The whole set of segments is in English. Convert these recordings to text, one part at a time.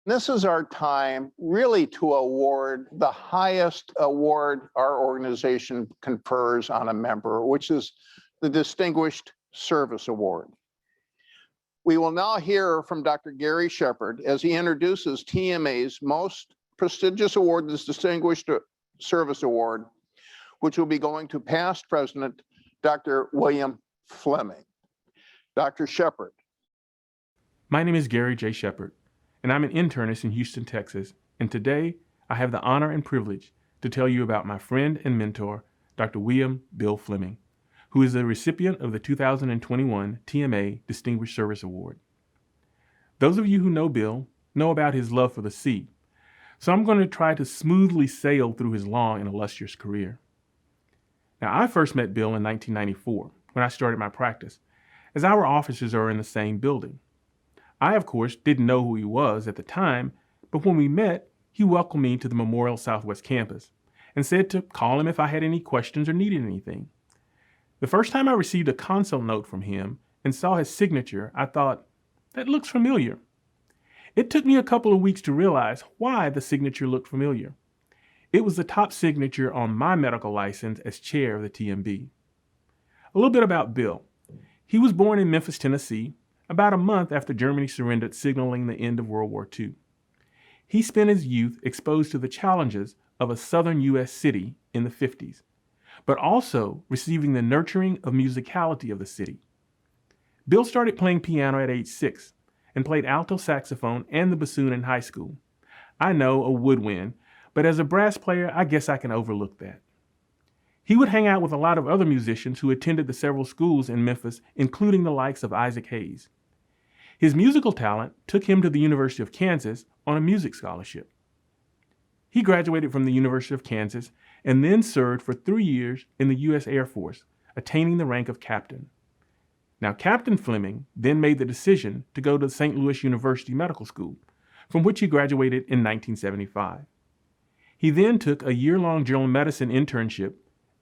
This is our time really to award the highest award our organization confers on a member, which is the Distinguished Service Award. We will now hear from Dr. Gary Sheppard as he introduces TMA's most prestigious award, this Distinguished Service Award, which will be going to past President Dr. William Fleming. Dr. Sheppard. My name is Gary J. Sheppard, and I'm an internist in Houston, Texas, and today I have the honor and privilege to tell you about my friend and mentor, Dr. William Bill Fleming, who is the recipient of the 2021 TMA Distinguished Service Award. Those of you who know Bill know about his love for the sea, so I'm going to try to smoothly sail through his long and illustrious career. Now, I first met Bill in 1994 when I started my practice, as our offices are in the same building. I, of course, didn't know who he was at the time, but when we met, he welcomed me to the Memorial Southwest campus and said to call him if I had any questions or needed anything. The first time I received a consult note from him and saw his signature, I thought, that looks familiar. It took me a couple of weeks to realize why the signature looked familiar. It was the top signature on my medical license as chair of the TMB. A little bit about Bill. He was born in Memphis, Tennessee, about a month after Germany surrendered, signaling the end of World War II. He spent his youth exposed to the challenges of a southern U.S. city in the 50s, but also receiving the nurturing of musicality of the city. Bill started playing piano at age 6 and played alto saxophone and the bassoon in high school. I know, a woodwind, but as a brass player, I guess I can overlook that. He would hang out with a lot of other musicians who attended the several schools in Memphis, including the likes of Isaac Hayes. His musical talent took him to the University of Kansas on a music scholarship. He graduated from the University of Kansas and then served for 3 years in the U.S. Air Force, attaining the rank of captain. Now, Captain Fleming then made the decision to go to St. Louis University Medical School, from which he graduated in 1975. He then took a year-long general medicine internship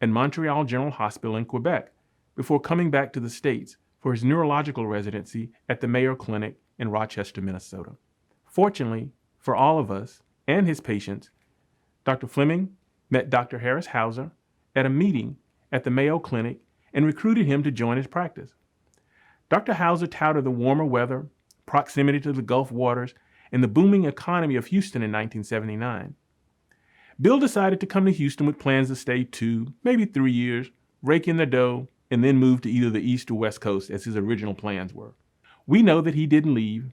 at Montreal General Hospital in Quebec before coming back to the States for his neurological residency at the Mayo Clinic in Rochester, Minnesota. Fortunately for all of us and his patients, Dr. Fleming met Dr. Harris Hauser at a meeting at the Mayo Clinic and recruited him to join his practice. Dr. Hauser touted the warmer weather, proximity to the Gulf waters, and the booming economy of Houston in 1979. Bill decided to come to Houston with plans to stay 2, maybe 3 years, rake in the dough, and then move to either the East or West Coast as his original plans were. We know that he didn't leave,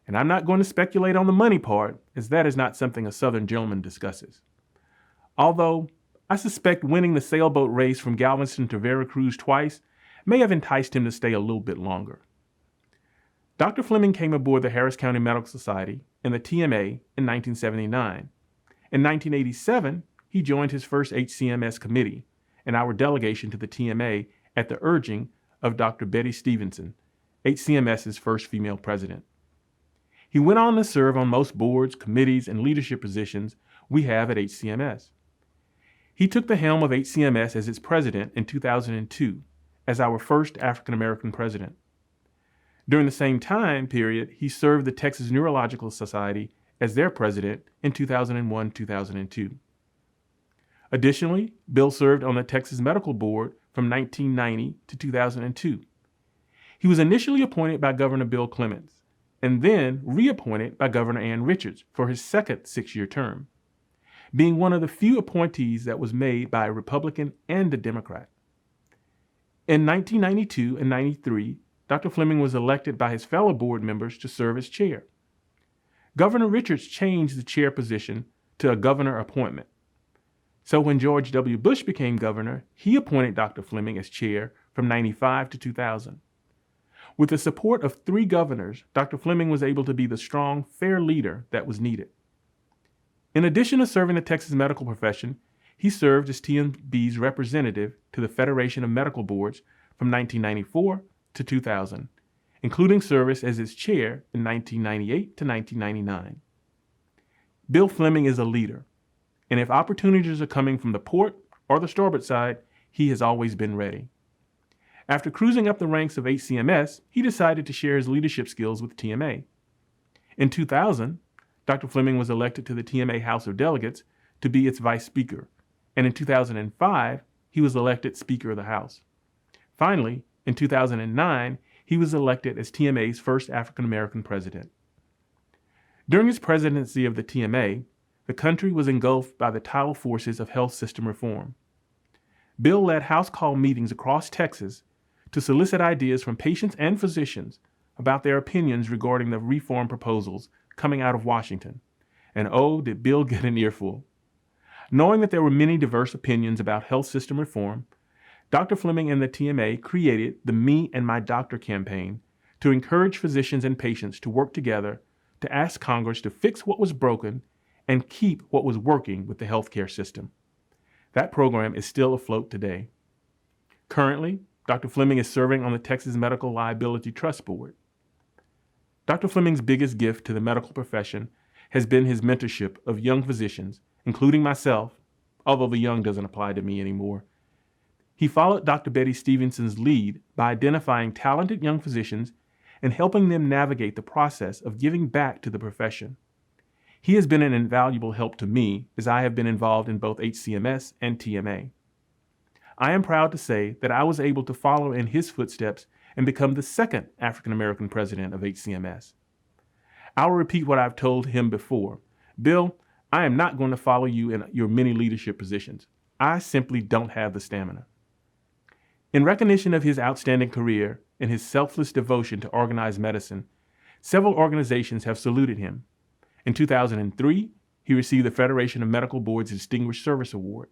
and I'm not going to speculate on the money part, as that is not something a Southern gentleman discusses. Although, I suspect winning the sailboat race from Galveston to Veracruz twice may have enticed him to stay a little bit longer. Dr. Fleming came aboard the Harris County Medical Society and the TMA in 1979. In 1987, he joined his first HCMS committee and our delegation to the TMA at the urging of Dr. Betty Stevenson, HCMS's first female president. He went on to serve on most boards, committees, and leadership positions we have at HCMS. He took the helm of HCMS as its president in 2002, as our first African American president. During the same time period, he served the Texas Neurological Society as their president in 2001-2002. Additionally, Bill served on the Texas Medical Board from 1990 to 2002. He was initially appointed by Governor Bill Clements and then reappointed by Governor Ann Richards for his second 6-year term, being one of the few appointees that was made by a Republican and a Democrat. In 1992 and 93, Dr. Fleming was elected by his fellow board members to serve as chair. Governor Richards changed the chair position to a governor appointment. So when George W. Bush became governor, he appointed Dr. Fleming as chair from 95 to 2000. With the support of 3 governors, Dr. Fleming was able to be the strong, fair leader that was needed. In addition to serving the Texas medical profession, he served as TMB's representative to the Federation of Medical Boards from 1994 to 2000, including service as its chair in 1998 to 1999. Bill Fleming is a leader, and if opportunities are coming from the port or the starboard side, he has always been ready. After cruising up the ranks of HCMS, he decided to share his leadership skills with TMA. In 2000, Dr. Fleming was elected to the TMA House of Delegates to be its vice speaker, and in 2005, he was elected Speaker of the House. Finally, in 2009, he was elected as TMA's first African American president. During his presidency of the TMA, the country was engulfed by the tidal forces of health system reform. Bill led house call meetings across Texas to solicit ideas from patients and physicians about their opinions regarding the reform proposals coming out of Washington. And oh, did Bill get an earful. Knowing that there were many diverse opinions about health system reform, Dr. Fleming and the TMA created the Me and My Doctor campaign to encourage physicians and patients to work together to ask Congress to fix what was broken and keep what was working with the healthcare system. That program is still afloat today. Currently, Dr. Fleming is serving on the Texas Medical Liability Trust Board. Dr. Fleming's biggest gift to the medical profession has been his mentorship of young physicians, including myself, although the young doesn't apply to me anymore. He followed Dr. Betty Stevenson's lead by identifying talented young physicians and helping them navigate the process of giving back to the profession. He has been an invaluable help to me as I have been involved in both HCMS and TMA. I am proud to say that I was able to follow in his footsteps and become the second African American president of HCMS. I'll repeat what I've told him before. Bill, I am not going to follow you in your many leadership positions. I simply don't have the stamina. In recognition of his outstanding career and his selfless devotion to organized medicine, several organizations have saluted him. In 2003, he received the Federation of Medical Boards Distinguished Service Award.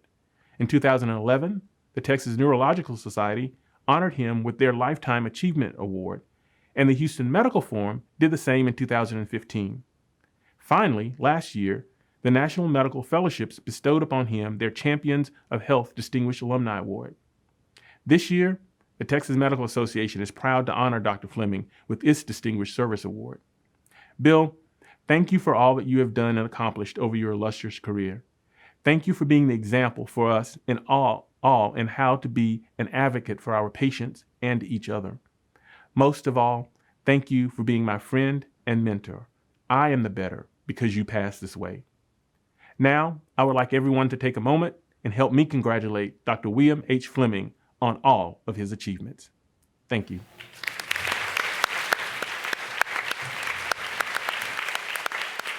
In 2011, the Texas Neurological Society honored him with their Lifetime Achievement Award, and the Houston Medical Forum did the same in 2015. Finally, last year, the National Medical Fellowships bestowed upon him their Champions of Health Distinguished Alumni Award. This year, the Texas Medical Association is proud to honor Dr. Fleming with its Distinguished Service Award. Bill, thank you for all that you have done and accomplished over your illustrious career. Thank you for being the example for us in all in how to be an advocate for our patients and each other. Most of all, thank you for being my friend and mentor. I am the better because you passed this way. Now, I would like everyone to take a moment and help me congratulate Dr. William H. Fleming on all of his achievements. Thank you.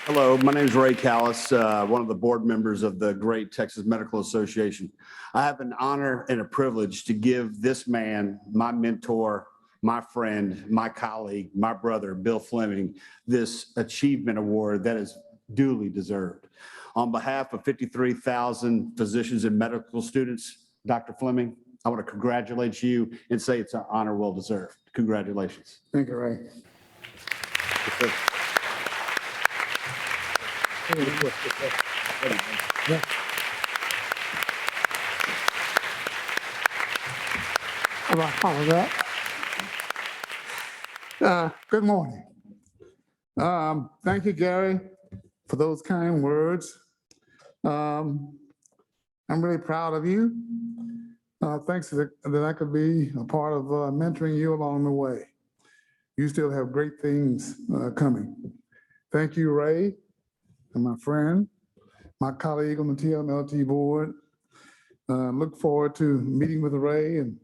Hello, my name is Ray Callas, one of the board members of the great Texas Medical Association. I have an honor and a privilege to give this man, my mentor, my friend, my colleague, my brother, Bill Fleming, this achievement award that is duly deserved. On behalf of 53,000 physicians and medical students, Dr. Fleming, I want to congratulate you and say it's an honor well deserved. Congratulations. Thank you, Ray. Yeah. How about that? Good morning. Thank you, Gary, for those kind words. I'm really proud of you. Thanks that I could be a part of mentoring you along the way. You still have great things coming. Thank you, Ray, and my friend, my colleague on the TMLT board. Look forward to meeting with Ray and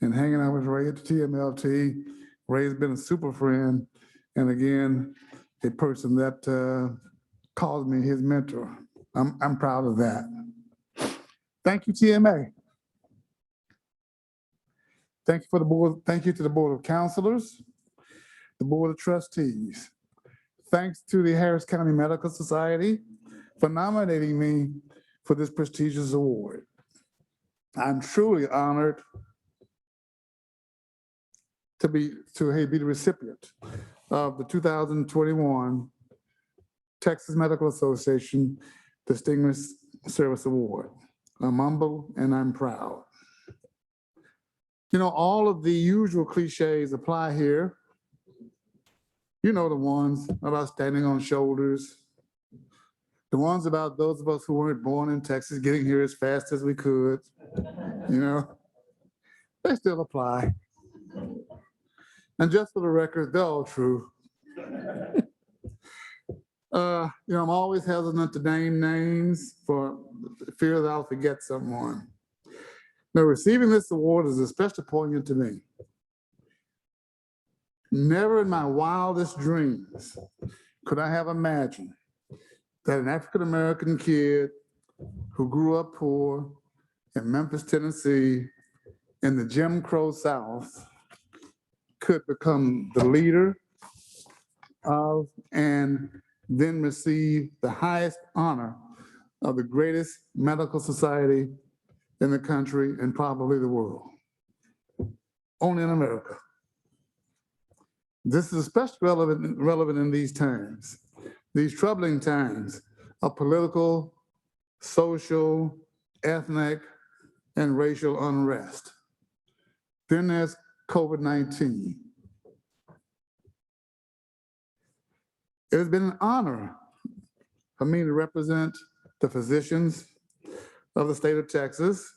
hanging out with Ray at the TMLT. Ray's been a super friend, and again, a person that calls me his mentor. I'm proud of that. Thank you, TMA. Thank you for the board. Thank you to the Board of Counselors, the Board of Trustees. Thanks to the Harris County Medical Society for nominating me for this prestigious award. I'm truly honored to be the recipient of the 2021 Texas Medical Association Distinguished Service Award. I'm humble and I'm proud. You know, all of the usual cliches apply here. You know the ones about standing on shoulders, the ones about those of us who weren't born in Texas getting here as fast as we could, you know, they still apply. And just for the record, they're all true. I'm always hesitant to name names for fear that I'll forget someone. Now, receiving this award is especially poignant to me. Never in my wildest dreams could I have imagined that an African-American kid who grew up poor in Memphis, Tennessee, in the Jim Crow South, could become the leader of and then receive the highest honor of the greatest medical society in the country and probably the world, only in America. This is especially relevant in these times, these troubling times of political, social, ethnic, and racial unrest. Then there's COVID-19. It has been an honor for me to represent the physicians of the state of Texas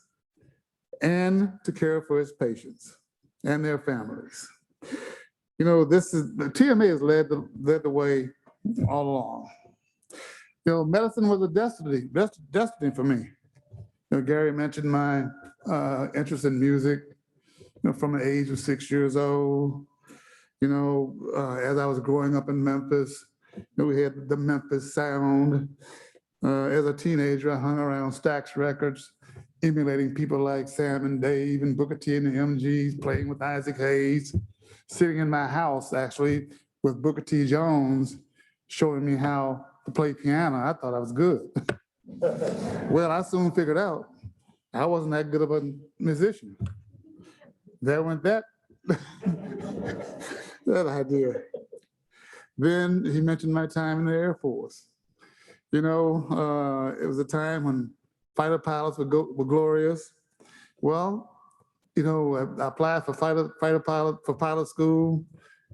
and to care for its patients and their families. The TMA has led the way all along. Medicine was a destiny for me. Gary mentioned my interest in music, from the age of 6 years old. As I was growing up in Memphis, we had the Memphis sound. As a teenager, I hung around Stax Records, emulating people like Sam and Dave and Booker T and the MGs, playing with Isaac Hayes, sitting in my house actually with Booker T. Jones, showing me how to play piano. I thought I was good. Well, I soon figured out I wasn't that good of a musician. There went that idea. Then he mentioned my time in the Air Force. It was a time when fighter pilots were glorious. Well, I applied for pilot school,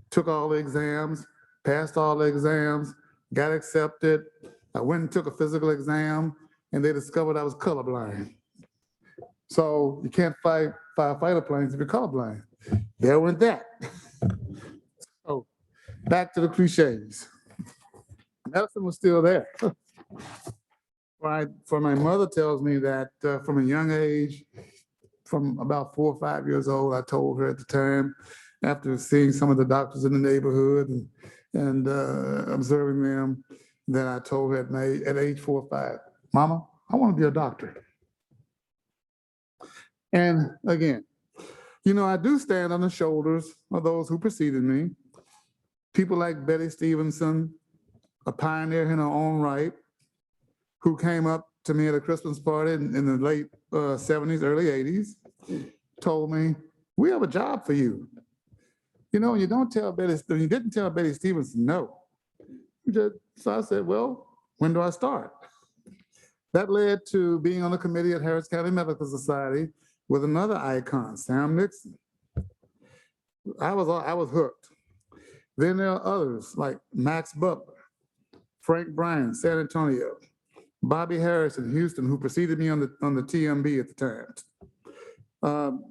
took all the exams, passed all the exams, got accepted. I went and took a physical exam, and they discovered I was colorblind. So you can't fly fighter planes if you're colorblind. There went that. So back to the cliches. Medicine was still there. For my mother tells me that from a young age, from about 4 or 5 years old, I told her at the time, after seeing some of the doctors in the neighborhood and observing them, that I told her at age 4 or 5, Mama, I want to be a doctor. And again, I do stand on the shoulders of those who preceded me. People like Betty Stevenson, a pioneer in her own right, who came up to me at a Christmas party in the late 70s, early 80s, told me, we have a job for you. You didn't tell Betty Stevenson no. So I said, well, when do I start? That led to being on the committee at Harris County Medical Society with another icon, Sam Nixon. I was hooked. Then there are others like Max Butler, Frank Bryan, San Antonio, Bobby Harris in Houston, who preceded me on the TMB at the time.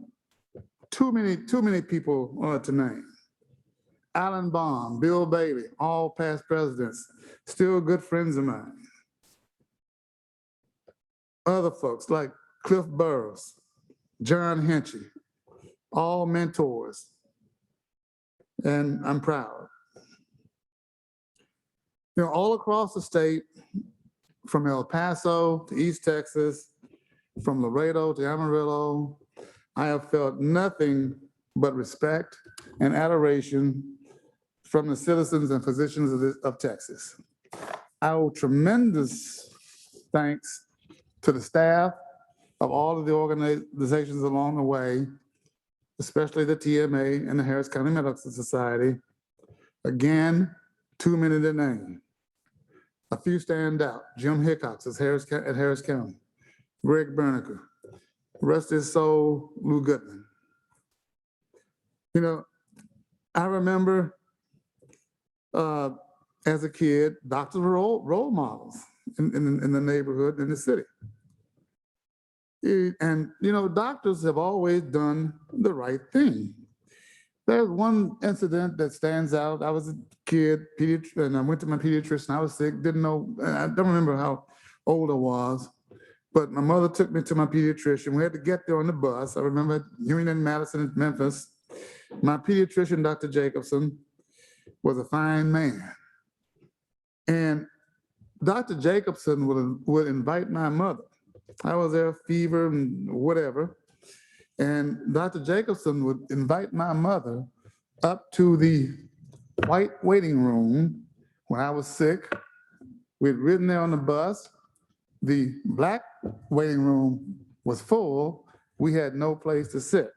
Too many people to name. Alan Baum, Bill Bailey, all past presidents, still good friends of mine. Other folks like Cliff Burrows, John Henchy, all mentors, and I'm proud. All across the state, from El Paso to East Texas, from Laredo to Amarillo, I have felt nothing but respect and adoration from the citizens and physicians of Texas. I owe tremendous thanks to the staff of all of the organizations along the way, especially the TMA and the Harris County Medical Society. Again, too many to name. A few stand out. Jim Hickox at Harris County, Greg Bernicker, rest his soul, Lou Goodman. I remember as a kid, doctors were role models in the neighborhood, in the city. And, doctors have always done the right thing. There's one incident that stands out. I was a kid, and I went to my pediatrician. I was sick, didn't know, I don't remember how old I was, but my mother took me to my pediatrician. We had to get there on the bus. I remember Union and Madison in Memphis. My pediatrician, Dr. Jacobson, was a fine man. And Dr. Jacobson would invite my mother. I was there, fever and whatever. And Dr. Jacobson would invite my mother up to the white waiting room when I was sick. We'd ridden there on the bus. The black waiting room was full. We had no place to sit.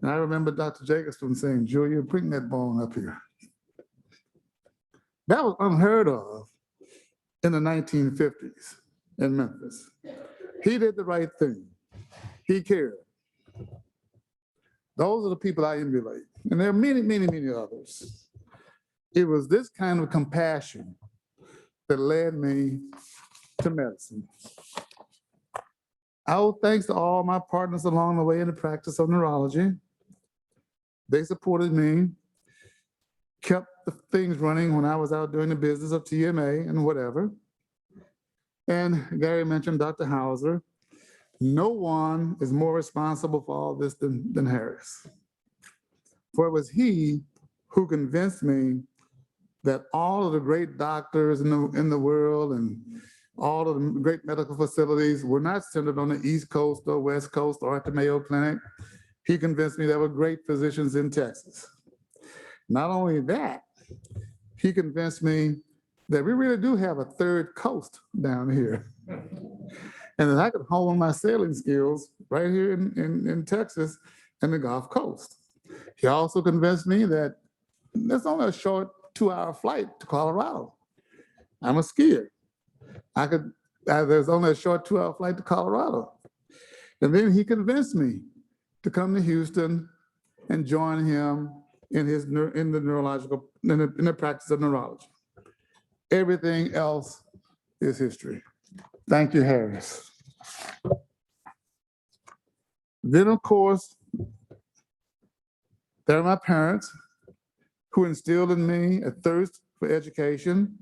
And I remember Dr. Jacobson saying, "Julia, bring that bone up here." That was unheard of in the 1950s in Memphis. He did the right thing. He cared. Those are the people I emulate. And there are many, many, many others. It was this kind of compassion that led me to medicine. I owe thanks to all my partners along the way in the practice of neurology. They supported me, kept the things running when I was out doing the business of TMA and whatever. And Gary mentioned Dr. Hauser. No one is more responsible for all this than Harris. For it was he who convinced me that all of the great doctors in the world and all of the great medical facilities were not centered on the East Coast or West Coast or at the Mayo Clinic. He convinced me there were great physicians in Texas. Not only that, he convinced me that we really do have a third coast down here. And that I could hone my sailing skills right here in Texas and the Gulf Coast. He also convinced me that there's only a short 2-hour flight to Colorado. I'm a skier. There's only a short 2-hour flight to Colorado. And then he convinced me to come to Houston and join him in the practice of neurology. Everything else is history. Thank you, Harris. Then, of course, there are my parents who instilled in me a thirst for education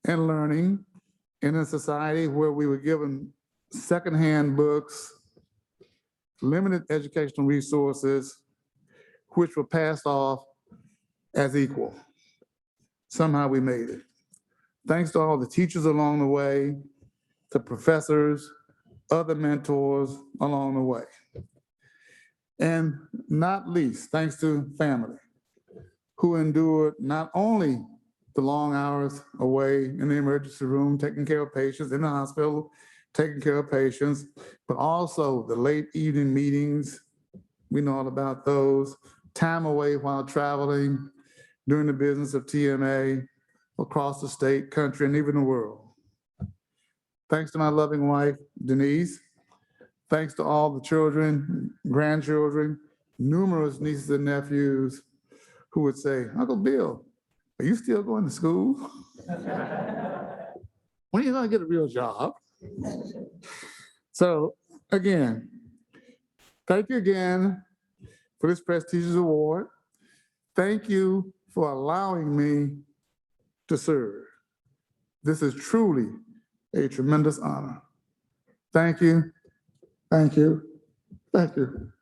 and learning in a society where we were given secondhand books, limited educational resources, which were passed off as equal. Somehow we made it. Thanks to all the teachers along the way, to professors, other mentors along the way. And not least, thanks to family, who endured not only the long hours away in the emergency room, taking care of patients, in the hospital, taking care of patients, but also the late evening meetings. We know all about those. Time away while traveling, doing the business of TMA across the state, country, and even the world. Thanks to my loving wife, Denise. Thanks to all the children, grandchildren, numerous nieces and nephews who would say, "Uncle Bill, are you still going to school? When are you going to get a real job?" So again, thank you again for this prestigious award. Thank you for allowing me to serve. This is truly a tremendous honor. Thank you, thank you, thank you.